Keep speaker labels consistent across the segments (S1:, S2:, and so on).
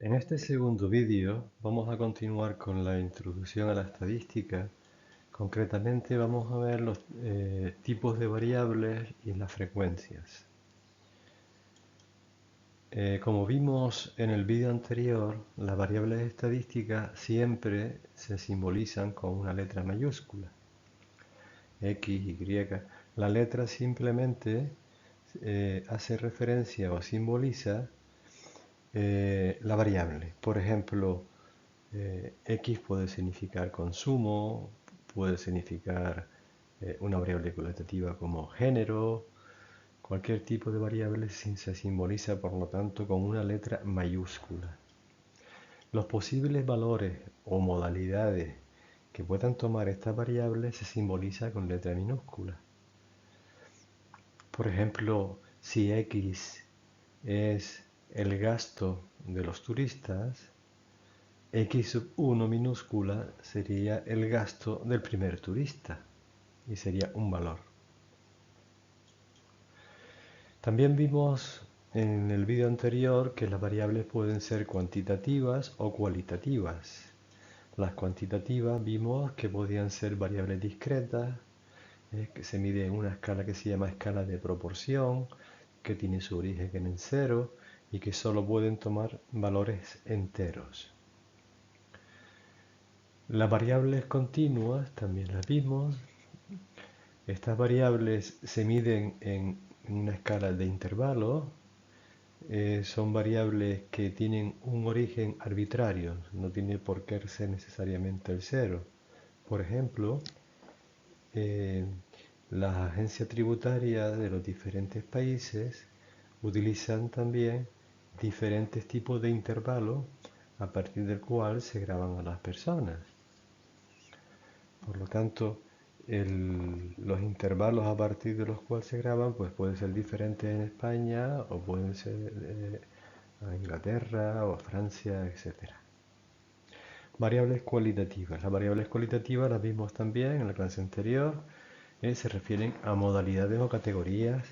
S1: En este segundo vídeo vamos a continuar con la introducción a la estadística. Concretamente vamos a ver los tipos de variables y las frecuencias. Como vimos en el vídeo anterior, las variables estadísticas siempre se simbolizan con una letra mayúscula, X, Y. La letra simplemente hace referencia o simboliza la variable. Por ejemplo, X puede significar consumo, puede significar una variable cualitativa como género. Cualquier tipo de variable se simboliza, por lo tanto, con una letra mayúscula. Los posibles valores o modalidades que puedan tomar estas variables se simbolizan con letra minúscula. Por ejemplo, si X es el gasto de los turistas, X1 minúscula sería el gasto del primer turista y sería un valor. También vimos en el vídeo anterior que las variables pueden ser cuantitativas o cualitativas. Las cuantitativas vimos que podían ser variables discretas, que se mide en una escala que se llama escala de proporción, que tiene su origen en cero y que solo pueden tomar valores enteros. Las variables continuas también las vimos. Estas variables se miden en una escala de intervalos. Son variables que tienen un origen arbitrario, no tiene por qué ser necesariamente el cero. Por ejemplo, las agencias tributarias de los diferentes países utilizan también diferentes tipos de intervalos a partir del cual se graban a las personas. Por lo tanto, los intervalos a partir de los cuales se graban pues pueden ser diferentes en España o pueden ser a Inglaterra o a Francia, etc. Variables cualitativas. Las variables cualitativas las vimos también en la clase anterior. Se refieren a modalidades o categorías.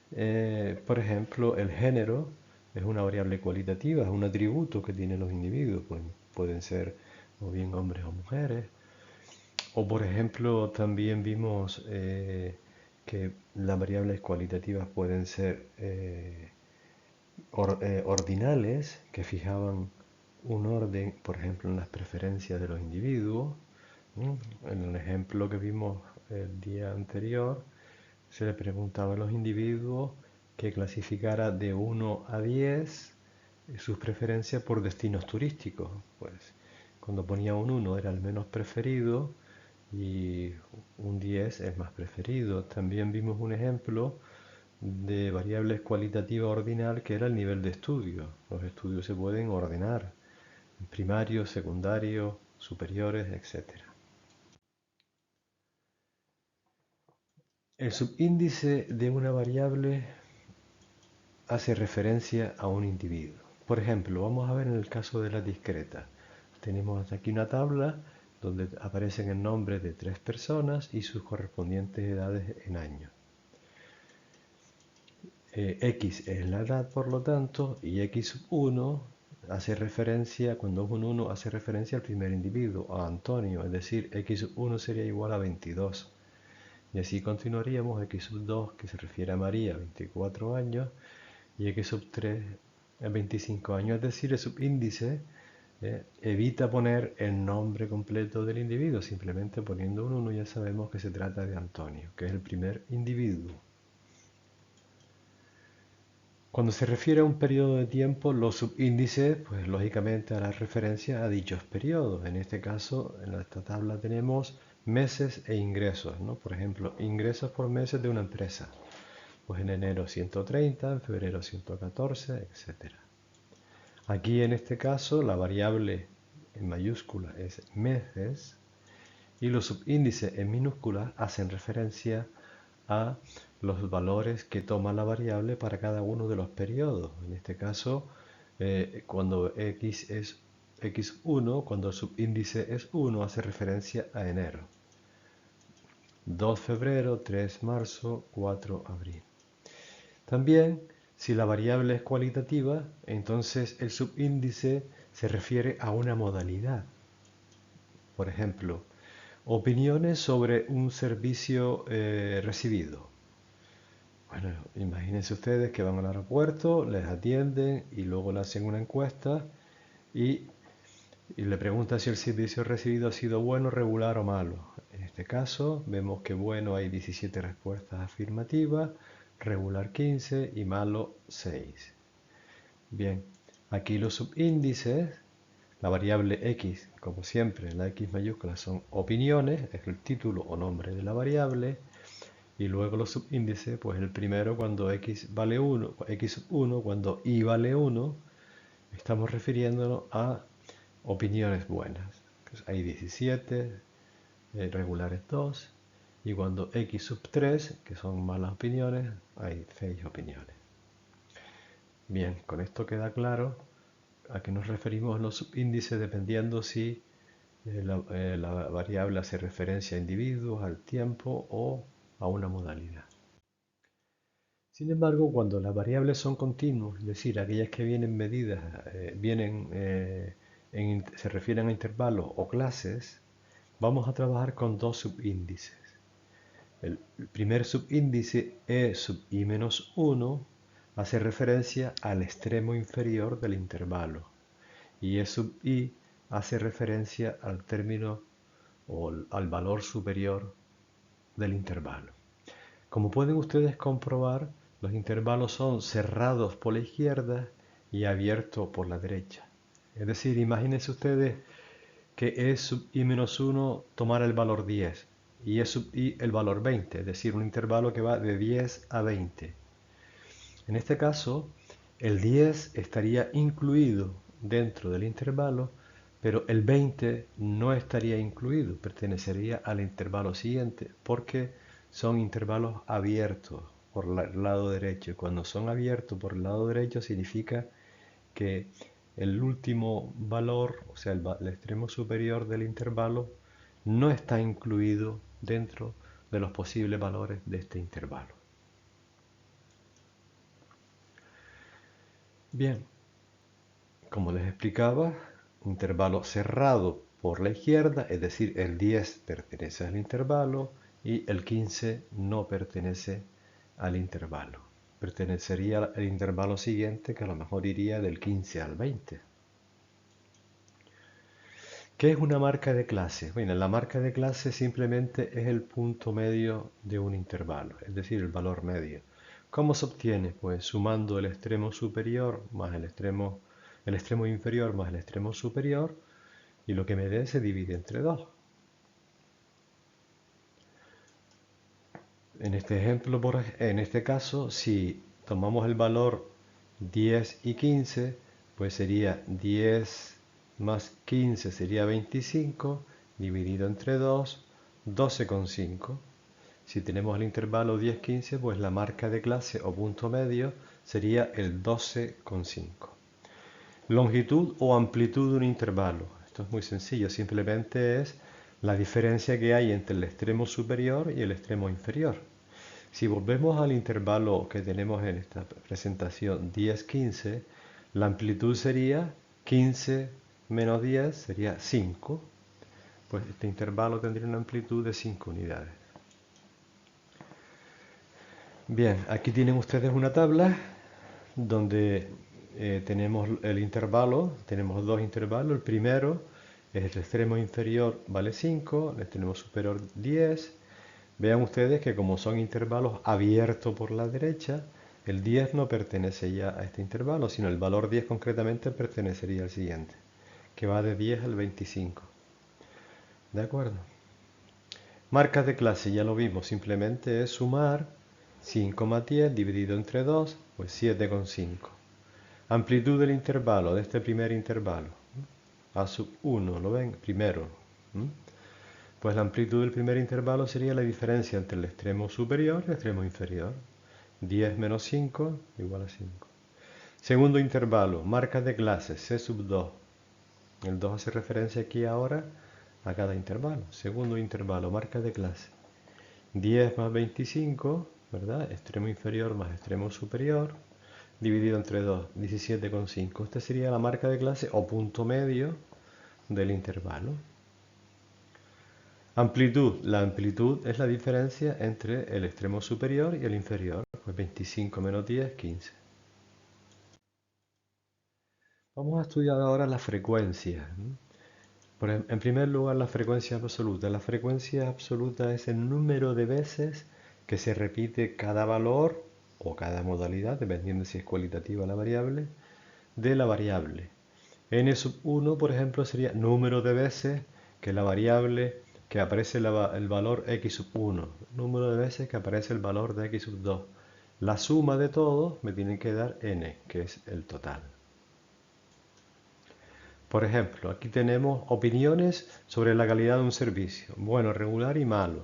S1: Por ejemplo, el género es una variable cualitativa, es un atributo que tienen los individuos. Pueden ser o bien hombres o mujeres. O por ejemplo, también vimos que las variables cualitativas pueden ser ordinales, que fijaban un orden, por ejemplo, en las preferencias de los individuos. En el ejemplo que vimos el día anterior, se le preguntaba a los individuos que clasificara de 1 a 10 sus preferencias por destinos turísticos. Pues cuando ponía un 1 era el menos preferido y un 10 es más preferido. También vimos un ejemplo de variables cualitativa ordinal que era el nivel de estudio. Los estudios se pueden ordenar, primarios, secundarios, superiores, etc. El subíndice de una variable hace referencia a un individuo. Por ejemplo, vamos a ver en el caso de la discreta. Tenemos aquí una tabla donde aparecen el nombre de 3 personas y sus correspondientes edades en años. X es la edad, por lo tanto, y X1 hace referencia, cuando es un 1, hace referencia al primer individuo, a Antonio, es decir, X1 sería igual a 22. Y así continuaríamos, X2 que se refiere a María, 24 años, y X3 a 25 años, es decir, el subíndice evita poner el nombre completo del individuo, simplemente poniendo un 1 ya sabemos que se trata de Antonio, que es el primer individuo. Cuando se refiere a un periodo de tiempo, los subíndices, pues lógicamente harán referencia a dichos periodos. En este caso, en esta tabla tenemos meses e ingresos, ¿no? Por ejemplo, ingresos por meses de una empresa. Pues en enero 130, en febrero 114, etc. Aquí en este caso la variable en mayúscula es meses y los subíndices en minúsculas hacen referencia a los valores que toma la variable para cada uno de los periodos. En este caso, cuando X es X1, cuando el subíndice es 1, hace referencia a enero. 2 febrero, 3 marzo, 4 abril. También Si la variable es cualitativa, entonces el subíndice se refiere a una modalidad. Por ejemplo, opiniones sobre un servicio recibido. Bueno, imagínense ustedes que van al aeropuerto, les atienden y luego le hacen una encuesta y, y le preguntan si el servicio recibido ha sido bueno, regular o malo. En este caso, vemos que bueno hay 17 respuestas afirmativas, regular 15 y malo 6. Bien, aquí los subíndices, la variable x, como siempre, la x mayúscula son opiniones, es el título o nombre de la variable, y luego los subíndices, pues el primero cuando x vale 1, x1, cuando y vale 1, estamos refiriéndonos a opiniones buenas. Pues hay 17, regulares 2, y cuando x sub 3, que son malas opiniones, hay 6 opiniones. Bien, con esto queda claro a qué nos referimos los subíndices dependiendo si la variable hace referencia a individuos, al tiempo o a una modalidad. Sin embargo, cuando las variables son continuas, es decir, aquellas que vienen medidas, se refieren a intervalos o clases, vamos a trabajar con dos subíndices. El primer subíndice E sub i menos 1 hace referencia al extremo inferior del intervalo y E sub i hace referencia al término o al valor superior del intervalo. Como pueden ustedes comprobar, los intervalos son cerrados por la izquierda y abiertos por la derecha. Es decir, imagínense ustedes que E sub i menos 1 tomara el valor 10 y E sub i el valor 20, es decir, un intervalo que va de 10 a 20. En este caso, el 10 estaría incluido dentro del intervalo, pero el 20 no estaría incluido, pertenecería al intervalo siguiente, porque son intervalos abiertos por el lado derecho. Y cuando son abiertos por el lado derecho significa que el último valor, o sea, el extremo superior del intervalo, no está incluido dentro de los posibles valores de este intervalo. Bien, como les explicaba, intervalo cerrado por la izquierda, es decir, el 10 pertenece al intervalo y el 15 no pertenece al intervalo. Pertenecería al intervalo siguiente, que a lo mejor iría del 15 al 20. ¿Qué es una marca de clase? Bueno, la marca de clase simplemente es el punto medio de un intervalo, es decir, el valor medio. ¿Cómo se obtiene? Pues sumando el extremo superior más el extremo inferior más el extremo superior, y lo que me dé se divide entre 2. En este ejemplo, en este caso, si tomamos el valor 10 y 15, pues sería 10 más 15 sería 25, dividido entre 2, 12,5. Si tenemos el intervalo 10-15, pues la marca de clase o punto medio sería el 12,5. Longitud o amplitud de un intervalo. Esto es muy sencillo, simplemente es la diferencia que hay entre el extremo superior y el extremo inferior. Si volvemos al intervalo que tenemos en esta presentación 10-15, la amplitud sería 15 menos 10 sería 5. Pues este intervalo tendría una amplitud de 5 unidades. Bien, aquí tienen ustedes una tabla donde tenemos el intervalo, tenemos dos intervalos. El primero es el extremo inferior vale 5, el extremo superior 10. Vean ustedes que como son intervalos abiertos por la derecha, el 10 no pertenece ya a este intervalo, sino el valor 10 concretamente pertenecería al siguiente, que va de 10 al 25. ¿De acuerdo? Marcas de clase, ya lo vimos, simplemente es sumar 5 más 10 dividido entre 2, pues 7,5. Amplitud del intervalo, de este primer intervalo, A sub 1, ¿lo ven? Primero. Pues la amplitud del primer intervalo sería la diferencia entre el extremo superior y el extremo inferior. 10 menos 5 igual a 5. Segundo intervalo, marcas de clase, C sub 2. El 2 hace referencia aquí ahora a cada intervalo. Segundo intervalo, marca de clase. 10 más 25, ¿verdad? Extremo inferior más extremo superior. dividido entre 2, 17,5. Esta sería la marca de clase o punto medio del intervalo. Amplitud. La amplitud es la diferencia entre el extremo superior y el inferior. Pues 25 menos 10, 15. Vamos a estudiar ahora la frecuencia. En primer lugar, la frecuencia absoluta. La frecuencia absoluta es el número de veces que se repite cada valor o cada modalidad, dependiendo si es cualitativa la variable, de la variable. N sub 1, por ejemplo, sería número de veces que la variable que aparece el valor x sub 1, número de veces que aparece el valor de x sub 2. La suma de todos me tiene que dar n, que es el total. Por ejemplo, aquí tenemos opiniones sobre la calidad de un servicio. Bueno, regular y malo.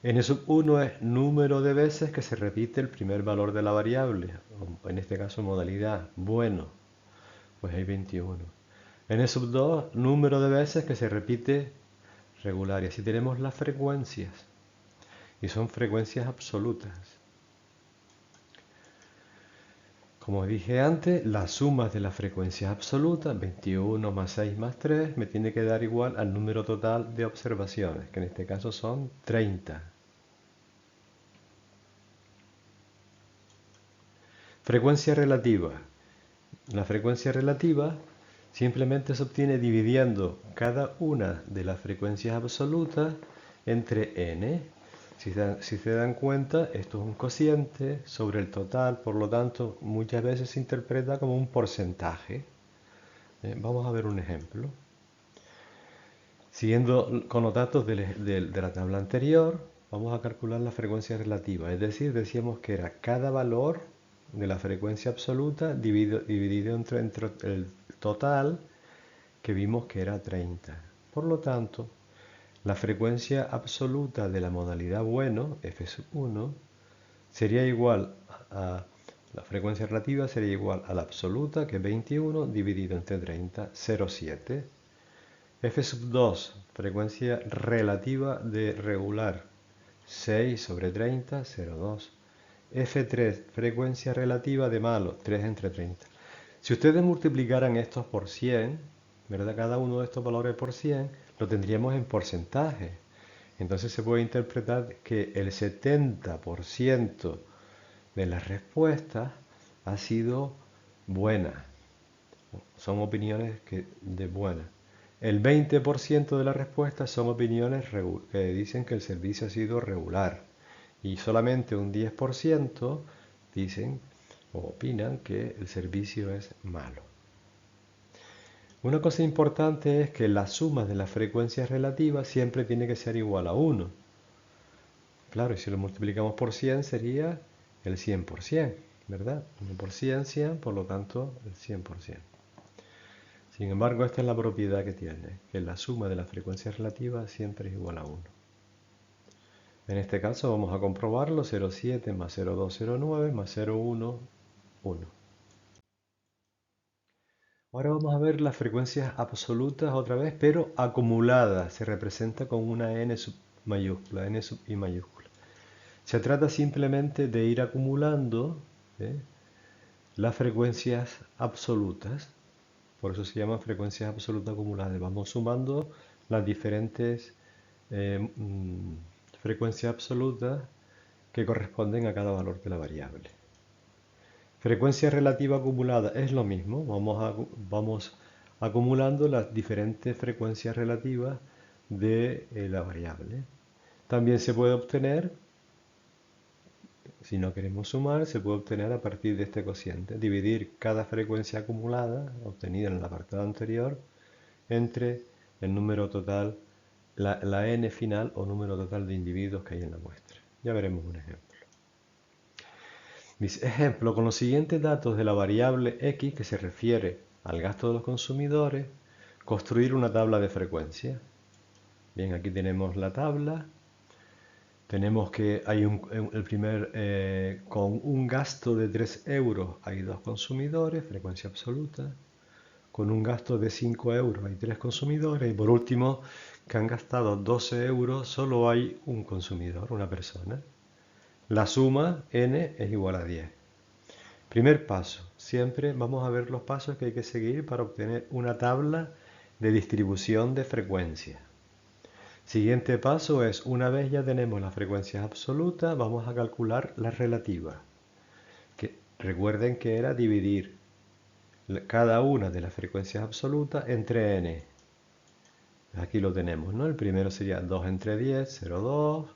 S1: N sub 1 es número de veces que se repite el primer valor de la variable, o en este caso modalidad, bueno, pues hay 21. N sub 2, número de veces que se repite regular. Y así tenemos las frecuencias, y son frecuencias absolutas. Como dije antes, las sumas de las frecuencias absolutas, 21 más 6 más 3, me tiene que dar igual al número total de observaciones, que en este caso son 30. Frecuencia relativa. La frecuencia relativa simplemente se obtiene dividiendo cada una de las frecuencias absolutas entre n. Si se dan cuenta, esto es un cociente sobre el total, por lo tanto, muchas veces se interpreta como un porcentaje. Vamos a ver un ejemplo. Siguiendo con los datos de la tabla anterior, vamos a calcular la frecuencia relativa. Es decir, decíamos que era cada valor de la frecuencia absoluta dividido entre el total, que vimos que era 30. Por lo tanto, la frecuencia absoluta de la modalidad bueno, f sub 1, sería igual a la frecuencia relativa sería igual a la absoluta, que es 21, dividido entre 30, 0,7. F sub 2, frecuencia relativa de regular, 6 sobre 30, 0,2. F3, frecuencia relativa de malo, 3 entre 30. Si ustedes multiplicaran estos por 100, ¿verdad? Cada uno de estos valores por 100, lo tendríamos en porcentaje. Entonces se puede interpretar que el 70% de las respuestas ha sido buena. Son opiniones de buena. El 20% de las respuestas son opiniones que dicen que el servicio ha sido regular. Y solamente un 10% dicen o opinan que el servicio es malo. Una cosa importante es que la suma de las frecuencias relativas siempre tiene que ser igual a 1. Claro, y si lo multiplicamos por 100 sería el 100%, ¿verdad? 1 por 100, 100, por lo tanto el 100%. Sin embargo, esta es la propiedad que tiene, que la suma de las frecuencias relativas siempre es igual a 1. En este caso vamos a comprobarlo, 0,7 más 0,2, 0,9 más 0,1, 1. Ahora vamos a ver las frecuencias absolutas otra vez, pero acumuladas. Se representa con una n sub mayúscula, n sub i mayúscula. Se trata simplemente de ir acumulando las frecuencias absolutas. Por eso se llaman frecuencias absolutas acumuladas. Vamos sumando las diferentes frecuencias absolutas que corresponden a cada valor de la variable. Frecuencia relativa acumulada es lo mismo, vamos acumulando las diferentes frecuencias relativas de la variable. También se puede obtener, si no queremos sumar, se puede obtener a partir de este cociente, dividir cada frecuencia acumulada obtenida en el apartado anterior entre el número total, la n final o número total de individuos que hay en la muestra. Ya veremos un ejemplo. Mis ejemplo, con los siguientes datos de la variable x, que se refiere al gasto de los consumidores, construir una tabla de frecuencia. Bien, aquí tenemos la tabla. Tenemos que hay con un gasto de 3 euros hay 2 consumidores, frecuencia absoluta. Con un gasto de 5 euros hay 3 consumidores. Y por último, que han gastado 12 euros, solo hay un consumidor, una persona. La suma n es igual a 10. Primer paso, siempre vamos a ver los pasos que hay que seguir para obtener una tabla de distribución de frecuencia. Siguiente paso es, una vez ya tenemos las frecuencias absolutas, vamos a calcular las relativas. Que recuerden que era dividir cada una de las frecuencias absolutas entre n. Aquí lo tenemos, ¿no? El primero sería 2 entre 10, 0,2,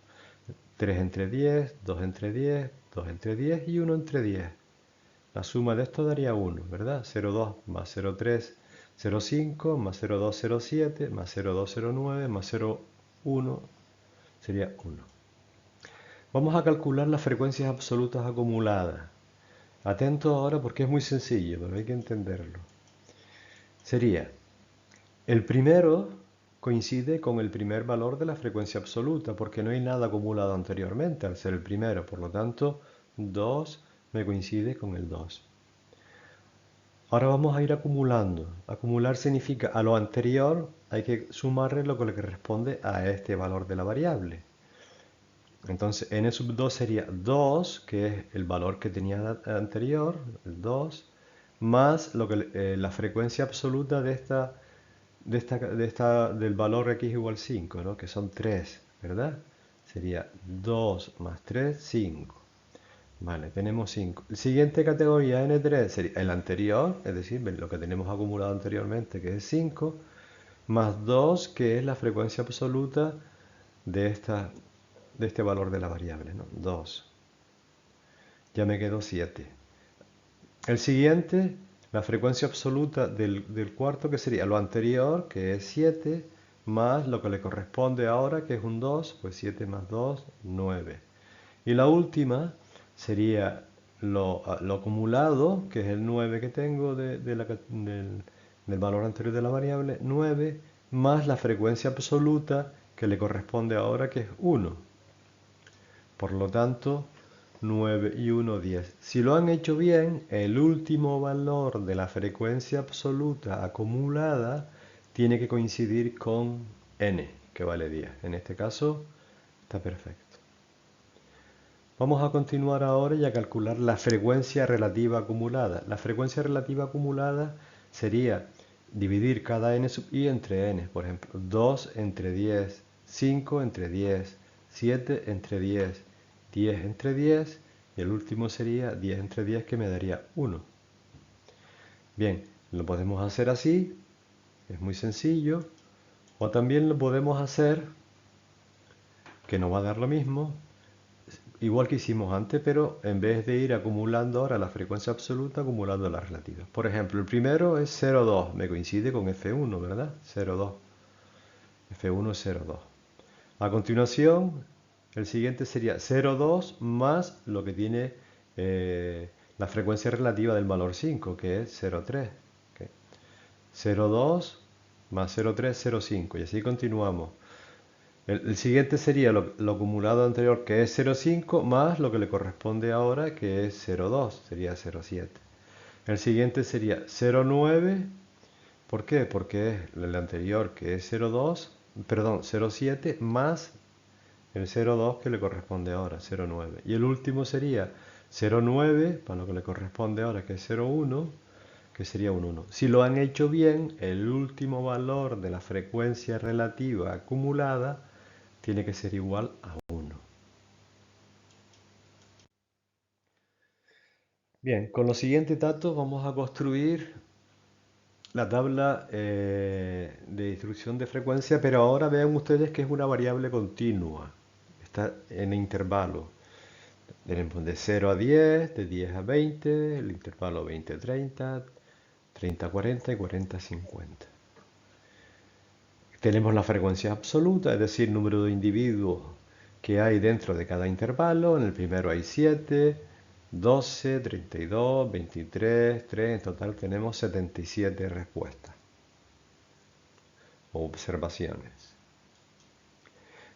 S1: 3 entre 10, 2 entre 10, 2 entre 10 y 1 entre 10. La suma de esto daría 1, ¿verdad? 0,2 más 0,3, 0,5 más 0,2, 0,7 más 0,2, 0,9 más 0,1 sería 1. Vamos a calcular las frecuencias absolutas acumuladas. Atento ahora porque es muy sencillo, pero hay que entenderlo. Sería, el primero coincide con el primer valor de la frecuencia absoluta, porque no hay nada acumulado anteriormente al ser el primero. Por lo tanto, 2 me coincide con el 2. Ahora vamos a ir acumulando. Acumular significa a lo anterior hay que sumarle lo que le corresponde a este valor de la variable. Entonces n sub 2 sería 2, que es el valor que tenía anterior, el 2, más la frecuencia absoluta del valor x igual 5, ¿no? Que son 3, ¿verdad? Sería 2 más 3, 5. Vale, tenemos 5. La siguiente categoría, n3, sería el anterior, es decir, lo que tenemos acumulado anteriormente, que es 5, más 2, que es la frecuencia absoluta de este valor de la variable, ¿no? 2. Ya me quedó 7. El siguiente, la frecuencia absoluta del cuarto, que sería lo anterior, que es 7, más lo que le corresponde ahora, que es un 2, pues 7 más 2, 9. Y la última sería lo acumulado, que es el 9 que tengo del valor anterior de la variable, 9, más la frecuencia absoluta que le corresponde ahora, que es 1. Por lo tanto, 9 y 1, 10. Si lo han hecho bien, el último valor de la frecuencia absoluta acumulada tiene que coincidir con n, que vale 10. En este caso, está perfecto. Vamos a continuar ahora y a calcular la frecuencia relativa acumulada. La frecuencia relativa acumulada sería dividir cada n sub i entre n. Por ejemplo, 2 entre 10, 5 entre 10, 7 entre 10, 10 entre 10 y el último sería 10 entre 10, que me daría 1. Bien, lo podemos hacer así, es muy sencillo, o también lo podemos hacer, que nos va a dar lo mismo, igual que hicimos antes, pero en vez de ir acumulando ahora la frecuencia absoluta, acumulando las relativas. Por ejemplo, el primero es 0,2, me coincide con F1, ¿verdad? 0,2. F1 es 0,2. A continuación, el siguiente sería 0,2 más lo que tiene la frecuencia relativa del valor 5, que es 0,3. ¿Okay? 0,2 más 0,3, 0,5. Y así continuamos. El siguiente sería lo acumulado anterior, que es 0,5, más lo que le corresponde ahora, que es 0,2, sería 0,7. El siguiente sería 0,9. ¿Por qué? Porque es el anterior, que es 0,2, perdón, 0,7, más el 0,2 que le corresponde ahora, 0,9. Y el último sería 0,9, para lo que le corresponde ahora, que es 0,1, que sería un 1. Si lo han hecho bien, el último valor de la frecuencia relativa acumulada tiene que ser igual a 1. Bien, con los siguientes datos vamos a construir la tabla de distribución de frecuencia, pero ahora vean ustedes que es una variable continua, está en intervalo. Tenemos de 0 a 10, de 10 a 20, el intervalo 20 a 30, 30 a 40 y 40 a 50. Tenemos la frecuencia absoluta, es decir, el número de individuos que hay dentro de cada intervalo. En el primero hay 7, 12, 32, 23, 3. En total tenemos 77 respuestas o observaciones.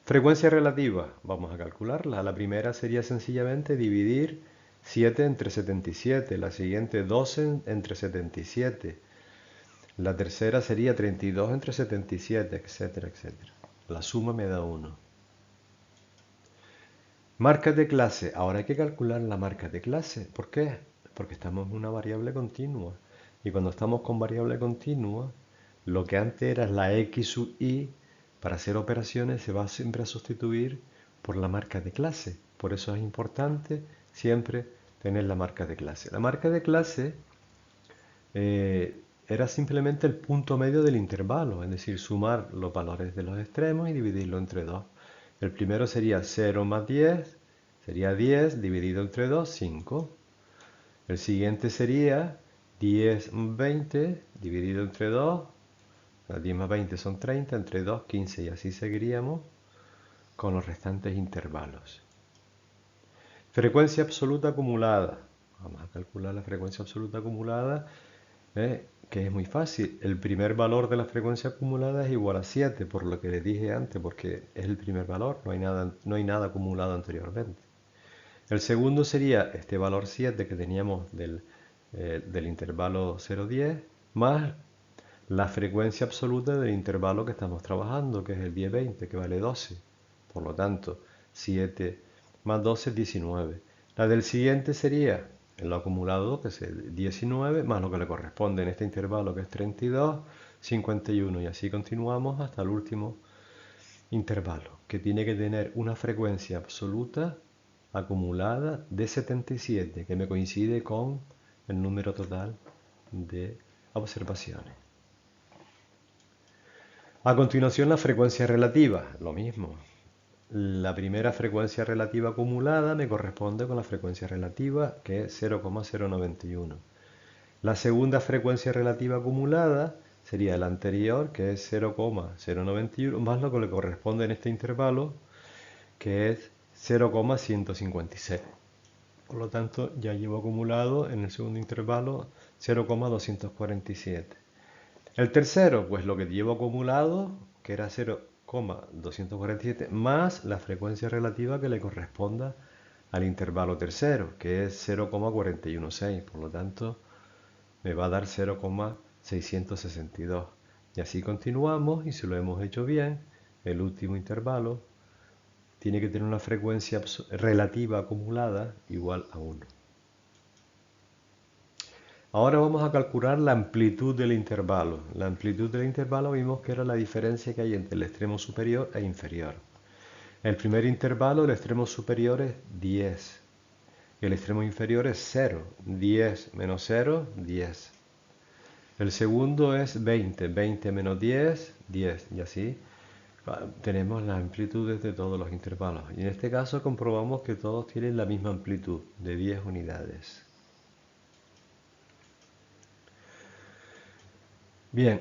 S1: Frecuencia relativa, vamos a calcularla. La primera sería sencillamente dividir 7 entre 77, la siguiente 12 entre 77. La tercera sería 32 entre 77, etcétera, etcétera. La suma me da 1. Marcas de clase. Ahora hay que calcular la marca de clase. ¿Por qué? porque estamos en una variable continua. Y cuando estamos con variable continua, lo que antes era la x sub i, para hacer operaciones se va siempre a sustituir por la marca de clase. Por eso es importante siempre tener la marca de clase. La marca de clase era simplemente el punto medio del intervalo, es decir, sumar los valores de los extremos y dividirlo entre 2. El primero sería 0 más 10, sería 10 dividido entre 2, 5. El siguiente sería 10 más 20 dividido entre 2, 10 más 20 son 30, entre 2, 15, y así seguiríamos con los restantes intervalos. Frecuencia absoluta acumulada. Vamos a calcular la frecuencia absoluta acumulada, que es muy fácil. El primer valor de la frecuencia acumulada es igual a 7, por lo que les dije antes, porque es el primer valor, no hay nada acumulado anteriormente. El segundo sería este valor 7 que teníamos del intervalo 0,10 más la frecuencia absoluta del intervalo que estamos trabajando, que es el 10-20, que vale 12. Por lo tanto, 7 más 12 es 19. La del siguiente sería lo acumulado, que es el 19, más lo que le corresponde en este intervalo, que es 32, 51. Y así continuamos hasta el último intervalo, que tiene que tener una frecuencia absoluta acumulada de 77, que me coincide con el número total de observaciones. A continuación, la frecuencia relativa, lo mismo. La primera frecuencia relativa acumulada me corresponde con la frecuencia relativa, que es 0,091. La segunda frecuencia relativa acumulada sería la anterior, que es 0,091, más lo que le corresponde en este intervalo, que es 0,156. Por lo tanto, ya llevo acumulado en el segundo intervalo 0,247. El tercero, pues lo que llevo acumulado, que era 0,247, más la frecuencia relativa que le corresponda al intervalo tercero, que es 0,416. Por lo tanto, me va a dar 0,662. Y así continuamos, y si lo hemos hecho bien, el último intervalo tiene que tener una frecuencia relativa acumulada igual a 1. Ahora vamos a calcular la amplitud del intervalo. La amplitud del intervalo vimos que era la diferencia que hay entre el extremo superior e inferior. El primer intervalo, el extremo superior es 10. El extremo inferior es 0. 10 menos 0, 10. El segundo es 20. 20 menos 10, 10. Y así tenemos las amplitudes de todos los intervalos. Y en este caso comprobamos que todos tienen la misma amplitud, de 10 unidades. Bien,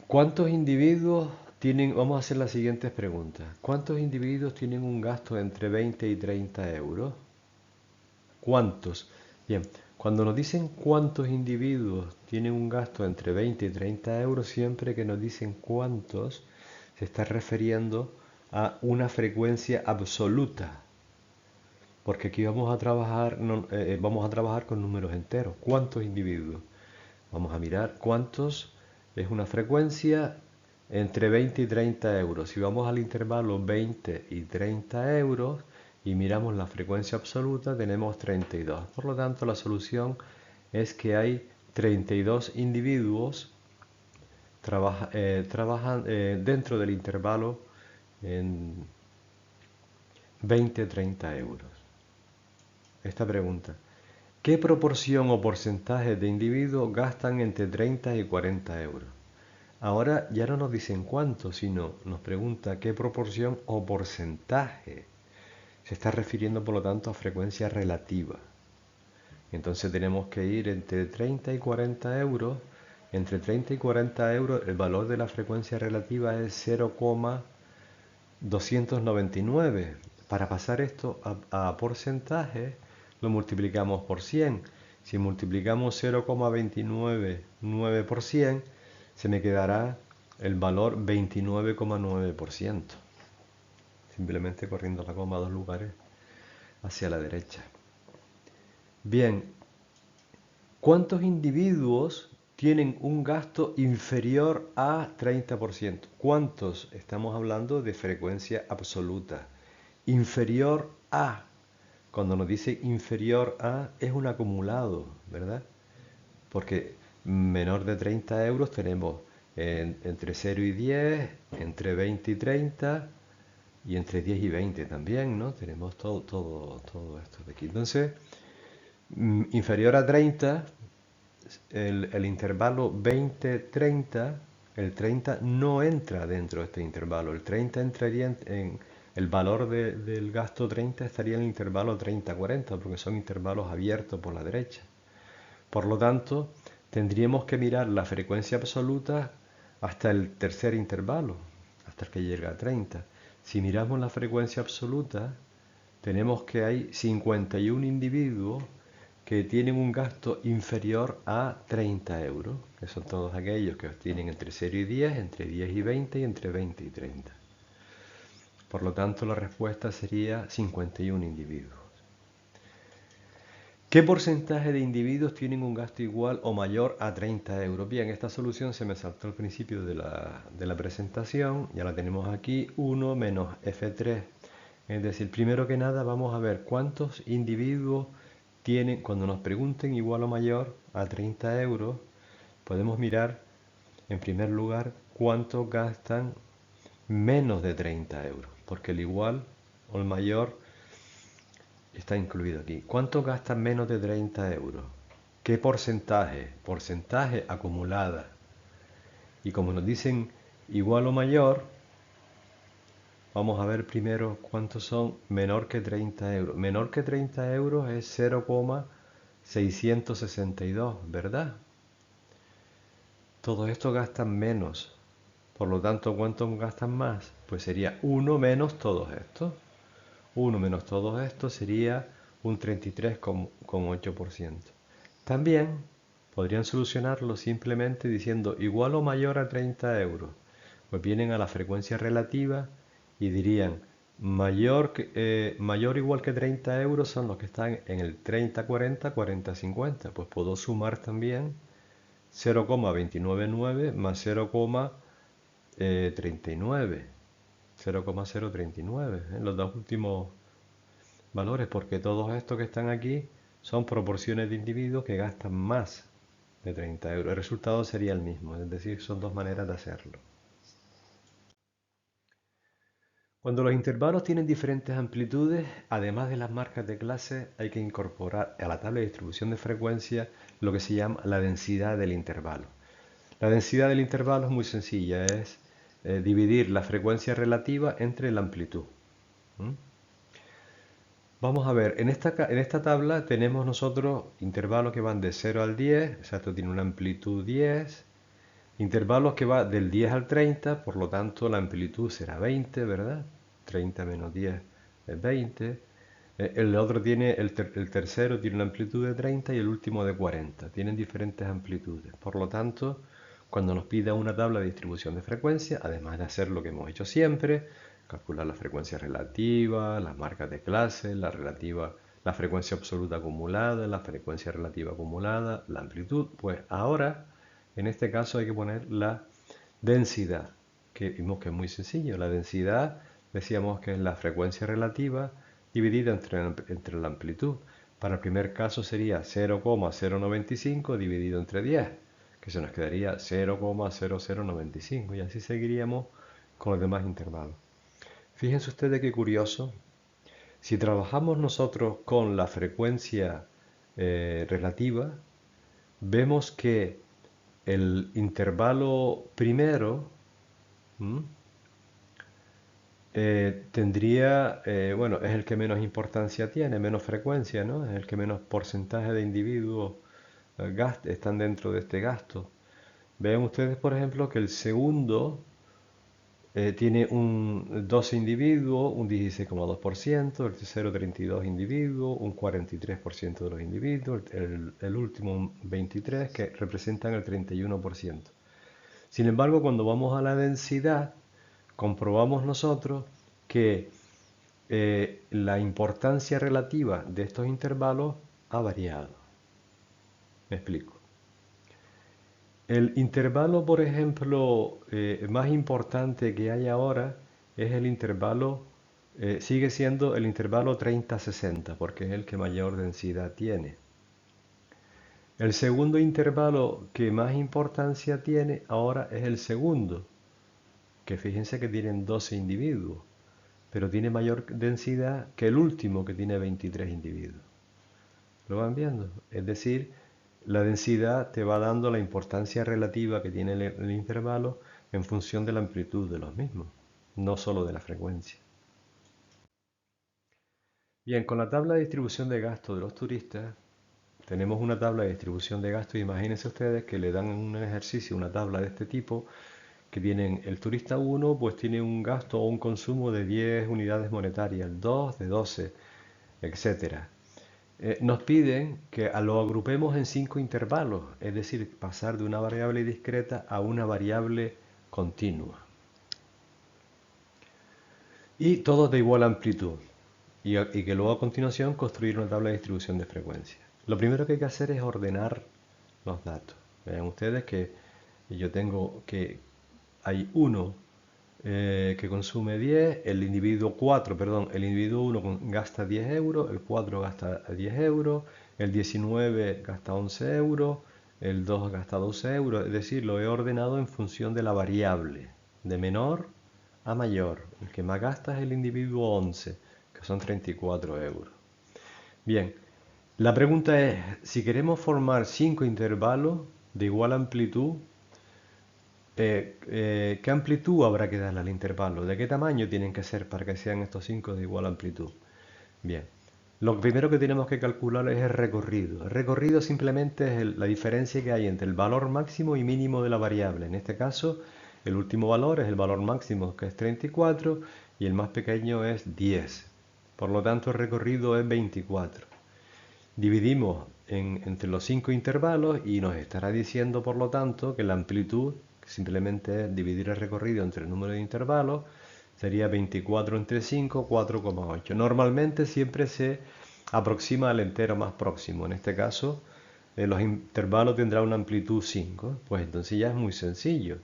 S1: ¿cuántos individuos tienen? Vamos a hacer las siguientes preguntas. ¿Cuántos individuos tienen un gasto entre 20 y 30 euros? ¿Cuántos? Bien, cuando nos dicen cuántos individuos tienen un gasto entre 20 y 30 euros, siempre que nos dicen cuántos, se está refiriendo a una frecuencia absoluta. Porque aquí vamos a trabajar con números enteros. ¿Cuántos individuos? Vamos a mirar cuántos es una frecuencia entre 20 y 30 euros. Si vamos al intervalo 20 y 30 euros y miramos la frecuencia absoluta, tenemos 32. Por lo tanto, la solución es que hay 32 individuos trabajan dentro del intervalo en 20-30 euros. Esta pregunta: ¿qué proporción o porcentaje de individuos gastan entre 30 y 40 euros? Ahora ya no nos dicen cuánto, sino nos pregunta qué proporción o porcentaje. Se está refiriendo, por lo tanto, a frecuencia relativa. Entonces tenemos que ir entre 30 y 40 euros. Entre 30 y 40 euros el valor de la frecuencia relativa es 0,299. Para pasar esto a porcentaje, lo multiplicamos por 100. Si multiplicamos 0,299 por 100, se me quedará el valor 29,9%. Simplemente corriendo la coma 2 lugares hacia la derecha. Bien, ¿cuántos individuos tienen un gasto inferior a 30%? ¿Cuántos? Estamos hablando de frecuencia absoluta. Inferior a. Cuando nos dice inferior a, es un acumulado. ¿verdad? Porque menor de 30 euros tenemos entre 0 y 10, entre 20 y 30 y entre 10 y 20 también, ¿no? Tenemos todo esto de aquí. Entonces, inferior a 30, el intervalo 20-30, el 30 no entra dentro de este intervalo. El 30 entraría el valor del gasto 30 estaría en el intervalo 30-40, porque son intervalos abiertos por la derecha. Por lo tanto, tendríamos que mirar la frecuencia absoluta hasta el tercer intervalo, hasta el que llega a 30. Si miramos la frecuencia absoluta, tenemos que hay 51 individuos que tienen un gasto inferior a 30 euros, que son todos aquellos que tienen entre 0 y 10, entre 10 y 20 y entre 20 y 30. Por lo tanto, la respuesta sería 51 individuos. ¿Qué porcentaje de individuos tienen un gasto igual o mayor a 30 euros? Bien, esta solución se me saltó al principio de la presentación, ya la tenemos aquí, 1 menos F3. Es decir, primero que nada vamos a ver cuántos individuos tienen, cuando nos pregunten igual o mayor a 30 euros, podemos mirar en primer lugar cuántos gastan menos de 30 euros, porque el igual o el mayor está incluido aquí. ¿Cuánto gastan menos de 30 euros? ¿Qué porcentaje? Porcentaje acumulada. Y como nos dicen igual o mayor, vamos a ver primero cuántos son menor que 30 euros. Menor que 30 euros es 0,662, ¿verdad? Todo esto gastan menos. Por lo tanto, ¿cuántos gastan más? Pues sería 1 menos todos estos. 1 menos todo esto sería un 33,8%. También podrían solucionarlo simplemente diciendo igual o mayor a 30 euros. Pues vienen a la frecuencia relativa y dirían mayor o igual que 30 euros son los que están en el 30-40, 40-50. Pues puedo sumar también 0,299 más 0,39. 0,039, los dos últimos valores, porque todos estos que están aquí son proporciones de individuos que gastan más de 30 euros. El resultado sería el mismo, es decir, son dos maneras de hacerlo. Cuando los intervalos tienen diferentes amplitudes, además de las marcas de clase, hay que incorporar a la tabla de distribución de frecuencia lo que se llama la densidad del intervalo. La densidad del intervalo es muy sencilla, es dividir la frecuencia relativa entre la amplitud. ¿Mm? Vamos a ver, en esta tabla tenemos nosotros intervalos que van de 0 al 10, o sea, esto tiene una amplitud 10, intervalos que van del 10 al 30, por lo tanto la amplitud será 20, ¿verdad? 30 menos 10 es 20. El otro tiene, el tercero tiene una amplitud de 30 y el último de 40. Tienen diferentes amplitudes. Por lo tanto, cuando nos pida una tabla de distribución de frecuencia, además de hacer lo que hemos hecho siempre, calcular la frecuencia relativa, las marcas de clase, la frecuencia absoluta acumulada, la frecuencia relativa acumulada, la amplitud, pues ahora, en este caso hay que poner la densidad, que vimos que es muy sencillo. La densidad decíamos que es la frecuencia relativa dividida entre la amplitud. Para el primer caso sería 0,095 dividido entre 10, que se nos quedaría 0,0095 y así seguiríamos con los demás intervalos. Fíjense ustedes qué curioso. Si trabajamos nosotros con la frecuencia relativa, vemos que el intervalo primero tendría, bueno, es el que menos importancia tiene, menos frecuencia, ¿no? Es el que menos porcentaje de individuos están dentro de este gasto. Vean ustedes, por ejemplo, que el segundo tiene un 12 individuos, un 16,2%, el tercero 32 individuos, un 43% de los individuos, el último un 23%, que representan el 31%. Sin embargo, cuando vamos a la densidad, comprobamos nosotros que la importancia relativa de estos intervalos ha variado. Me explico. El intervalo, por ejemplo, más importante que hay ahora es el intervalo, sigue siendo el intervalo 30-60, porque es el que mayor densidad tiene. El segundo intervalo que más importancia tiene ahora es el segundo, que fíjense que tienen 12 individuos, pero tiene mayor densidad que el último, que tiene 23 individuos. ¿Lo van viendo? Es decir, la densidad te va dando la importancia relativa que tiene el intervalo en función de la amplitud de los mismos, no solo de la frecuencia. Bien, con la tabla de distribución de gasto de los turistas, tenemos una tabla de distribución de gasto. Imagínense ustedes que le dan un ejercicio, una tabla de este tipo, que tienen el turista 1, pues tiene un gasto o un consumo de 10 unidades monetarias, el 2 de 12, etcétera. Nos piden que lo agrupemos en 5 intervalos, es decir, pasar de una variable discreta a una variable continua. Y todos de igual amplitud. Y que luego a continuación construir una tabla de distribución de frecuencia. Lo primero que hay que hacer es ordenar los datos. Vean ustedes que yo tengo que hay uno que consume 10, el individuo 4, perdón, el individuo 1 gasta 10 euros, el 4 gasta 10 euros, el 19 gasta 11 euros, el 2 gasta 12 euros, es decir, lo he ordenado en función de la variable, de menor a mayor. El que más gasta es el individuo 11, que son 34 euros. Bien, la pregunta es, si queremos formar 5 intervalos de igual amplitud, ¿qué amplitud habrá que darle al intervalo? ¿De qué tamaño tienen que ser para que sean estos 5 de igual amplitud? Bien, lo primero que tenemos que calcular es el recorrido. El recorrido simplemente es la diferencia que hay entre el valor máximo y mínimo de la variable. En este caso, el último valor es el valor máximo, que es 34, y el más pequeño es 10. Por lo tanto, el recorrido es 24. Dividimos entre los 5 intervalos y nos estará diciendo, por lo tanto, que la amplitud, que simplemente es dividir el recorrido entre el número de intervalos, sería 24 entre 5, 4,8. Normalmente siempre se aproxima al entero más próximo. En este caso, los intervalos tendrán una amplitud 5. Pues entonces ya es muy sencillo.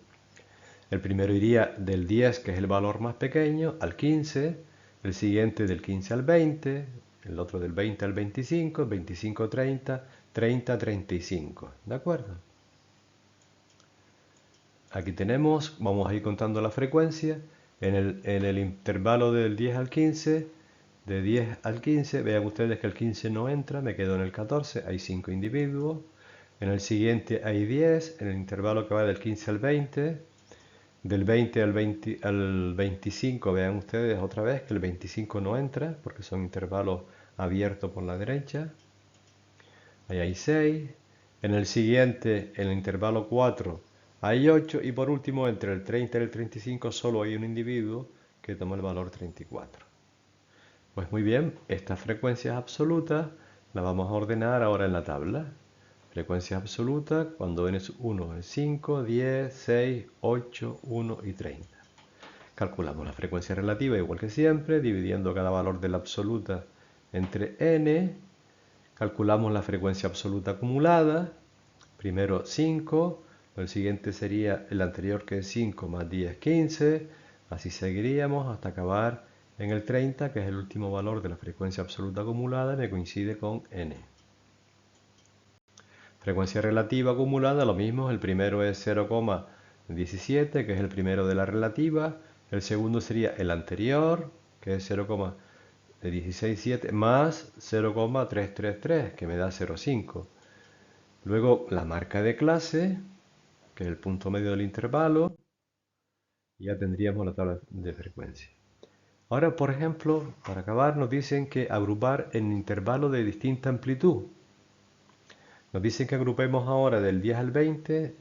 S1: El primero iría del 10, que es el valor más pequeño, al 15, el siguiente del 15 al 20, el otro del 20 al 25, 25 30, 30 35. ¿De acuerdo? Aquí tenemos, vamos a ir contando la frecuencia. En el intervalo del 10 al 15, de 10 al 15, vean ustedes que el 15 no entra, me quedo en el 14, hay 5 individuos. En el siguiente hay 10, en el intervalo que va del 15 al 20, del 20 al 25, vean ustedes otra vez que el 25 no entra, porque son intervalos abiertos por la derecha. Ahí hay 6. En el siguiente, en el intervalo 4, hay 8. Y por último, entre el 30 y el 35, solo hay un individuo que toma el valor 34. Pues muy bien, estas frecuencias absolutas las vamos a ordenar ahora en la tabla. Frecuencias absolutas, cuando n es 1 es 5, 10, 6, 8, 1 y 30. Calculamos la frecuencia relativa igual que siempre, dividiendo cada valor de la absoluta entre n. Calculamos la frecuencia absoluta acumulada. Primero 5, el siguiente sería el anterior, que es 5 más 10, 15. Así seguiríamos hasta acabar en el 30, que es el último valor de la frecuencia absoluta acumulada, que coincide con n. Frecuencia relativa acumulada, lo mismo, el primero es 0,17, que es el primero de la relativa. El segundo sería el anterior, que es 0,167, más 0,333, que me da 0,5. Luego la marca de clase, que es el punto medio del intervalo, y ya tendríamos la tabla de frecuencia. Ahora, por ejemplo, para acabar, nos dicen que agrupar en intervalos de distinta amplitud. Nos dicen que agrupemos ahora del 10 al 20,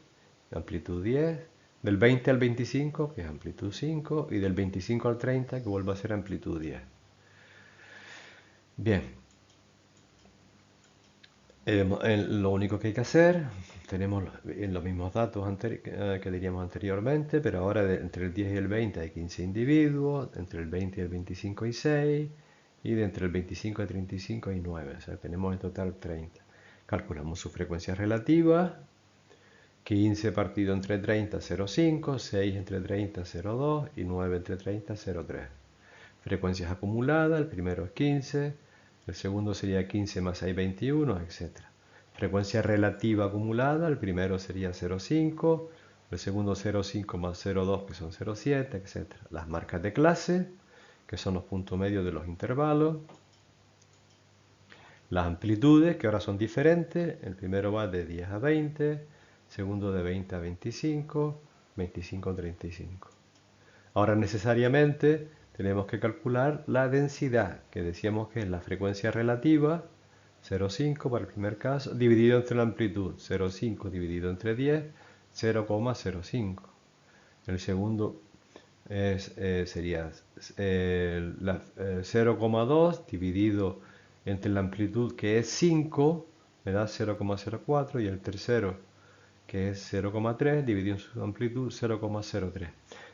S1: amplitud 10, del 20 al 25, que es amplitud 5, y del 25 al 30, que vuelve a ser amplitud 10. Bien, lo único que hay que hacer, tenemos los mismos datos que diríamos anteriormente, pero ahora entre el 10 y el 20 hay 15 individuos, entre el 20 y el 25 hay 6, y entre el 25 y el 35 hay 9, o sea, tenemos en total 30. Calculamos su frecuencia relativa, 15 partido entre 30, 0,5, 6 entre 30, 0,2 y 9 entre 30, 0,3. Frecuencias acumuladas, el primero es 15, el segundo sería 15 más 6, 21, etc. frecuencia relativa acumulada, el primero sería 0,5, el segundo 0,5 más 0,2 que son 0,7, etc. Las marcas de clase, que son los puntos medios de los intervalos. Las amplitudes, que ahora son diferentes, el primero va de 10 a 20, segundo de 20 a 25, 25 a 35. Ahora necesariamente tenemos que calcular la densidad, que decíamos que es la frecuencia relativa, 0,5 para el primer caso, dividido entre la amplitud, 0,5 dividido entre 10, 0,05. El segundo sería 0,2 dividido entre la amplitud, que es 5, me da 0,04, y el tercero, que es 0,3, dividido en su amplitud, 0,03.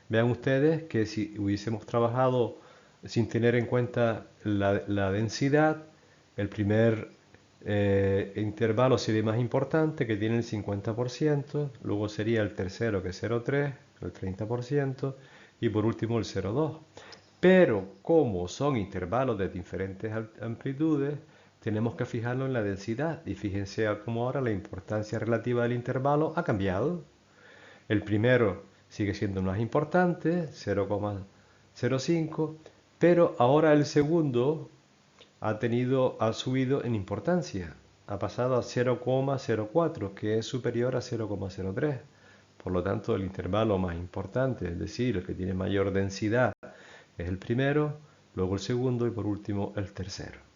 S1: Vean ustedes que si hubiésemos trabajado sin tener en cuenta la densidad, el primer intervalo sería más importante, que tiene el 50%, luego sería el tercero, que es 0,3, el 30%, y por último el 0,2. Pero como son intervalos de diferentes amplitudes, tenemos que fijarlo en la densidad, y fíjense cómo ahora la importancia relativa del intervalo ha cambiado. El primero sigue siendo más importante, 0,05, pero ahora el segundo ha subido en importancia, ha pasado a 0,04, que es superior a 0,03. Por lo tanto, el intervalo más importante, es decir, el que tiene mayor densidad, es el primero, luego el segundo y por último el tercero.